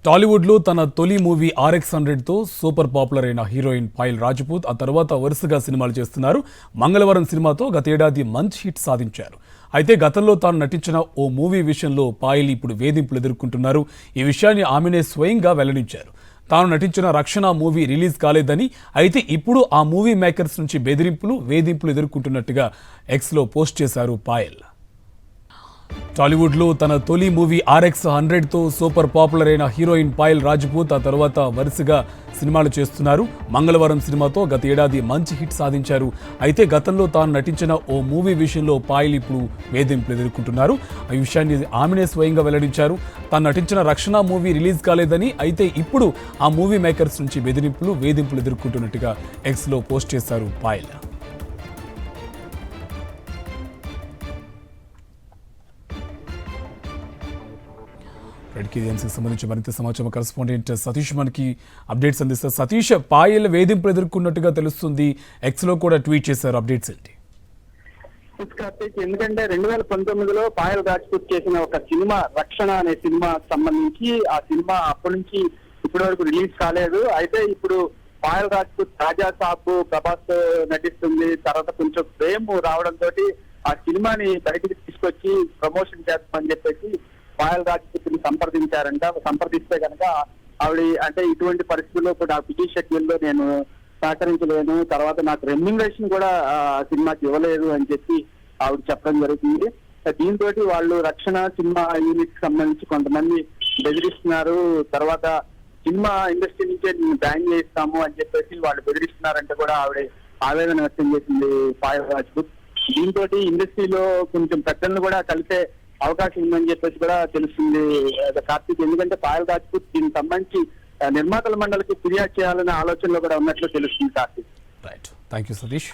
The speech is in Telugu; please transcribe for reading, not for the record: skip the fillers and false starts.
టాలీవుడ్లో తన తొలి మూవీ RX-100తో సూపర్ పాపులర్ అయిన హీరోయిన్ పాయల్ రాజ్పూత్ ఆ తర్వాత వరుసగా సినిమాలు చేస్తున్నారు. మంగళవారం సినిమాతో గతేడాది మంచి హిట్ సాధించారు. అయితే గతంలో తాను నటించిన ఓ మూవీ విషయంలో పాయల్ ఇప్పుడు వేధింపులు ఎదుర్కొంటున్నారు. ఈ విషయాన్ని ఆమెనే స్వయంగా వెల్లడించారు. తాను నటించిన రక్షణ మూవీ రిలీజ్ కాలేదని, అయితే ఇప్పుడు ఆ మూవీ మేకర్స్ నుంచి వేధింపులు ఎదుర్కొంటున్నట్టుగా ఎక్స్లో పోస్ట్ చేశారు పాయల్. టాలీవుడ్లో తన తొలి మూవీ RX-100తో సూపర్ పాపులర్ అయిన హీరోయిన్ పాయల్ రాజ్పూత్ ఆ తర్వాత వరుసగా సినిమాలు చేస్తున్నారు. మంగళవారం సినిమాతో గత ఏడాది మంచి హిట్ సాధించారు. అయితే గతంలో తాను నటించిన ఓ మూవీ విషయంలో పాయల్ ఇప్పుడు వేధింపులు ఎదుర్కొంటున్నారు. ఈ విషయాన్ని ఆమెనే స్వయంగా వెల్లడించారు. తాను నటించిన రక్షణ మూవీ రిలీజ్ కాలేదని, అయితే ఇప్పుడు ఆ మూవీ మేకర్స్ నుంచి వేధింపులు ఎదుర్కొంటున్నట్టుగా ఎక్స్లో పోస్ట్ చేశారు పాయల్. సంబంధించి మరింత సమాచారం కరెస్పాండెంట్ సతీష్ మనకి అప్డేట్స్ అందిస్తారు. సతీష్, పాయల్ వేధింపులు ఎదుర్కొన్నట్టుగా తెలుస్తుంది. ఎక్స్లో కూడా ట్వీట్ చేశారు. అప్డేట్స్ ఏంటి? కార్తీక్, ఎందుకంటే 2019లో పాయల్ రాజ్పూత్ చేసిన ఒక సినిమా రక్షణ అనే సినిమా సంబంధించి ఆ సినిమా అప్పటి నుంచి ఇప్పటి వరకు రిలీజ్ కాలేదు. అయితే ఇప్పుడు పాయల్ రాజ్పూత్ రాజా సాబ్ ప్రభాస్ నటిస్తుంది, తర్వాత కొంచెం ప్రేమ్ రావడంతో ఆ సినిమాని బయటికి తీసుకొచ్చి ప్రమోషన్ చేస్తామని చెప్పేసి పాయల్ రాజ్పూత్ ని సంప్రదిస్తే కనుక ఆవిడ అంటే ఇటువంటి పరిస్థితుల్లో నా బిజీ షెడ్యూల్ లో నేను సహకరించలేను, తర్వాత నాకు రెమ్యునరేషన్ కూడా సినిమాకి ఇవ్వలేదు అని చెప్పి ఆవిడ చెప్పడం జరుగుతుంది. దీంతో వాళ్ళు రక్షణ సినిమా యూనిట్ కి సంబంధించి కొంతమంది బెదిరిస్తున్నారు, తర్వాత సినిమా ఇండస్ట్రీ నుంచే బ్యాన్ చేస్తాము అని చెప్పేసి వాళ్ళు బెదిరిస్తున్నారంటే కూడా ఆవిడ ఆవేదన వ్యక్తం చేసింది పాయల్ రాజ్పూత్. దీంతో ఇండస్ట్రీలో కొంచెం పెద్దలను కూడా కలిసే అవకాశం ఉందని చెప్పేసి కూడా తెలుస్తుంది కార్తీక్. ఎందుకంటే పాయల్ రాజ్పూత్ దీనికి సంబంధించి నిర్మాతల మండలికి ఫిర్యాదు చేయాలనే ఆలోచనలో కూడా ఉన్నట్లు తెలుస్తుంది Karthik. Right, thank you Satish.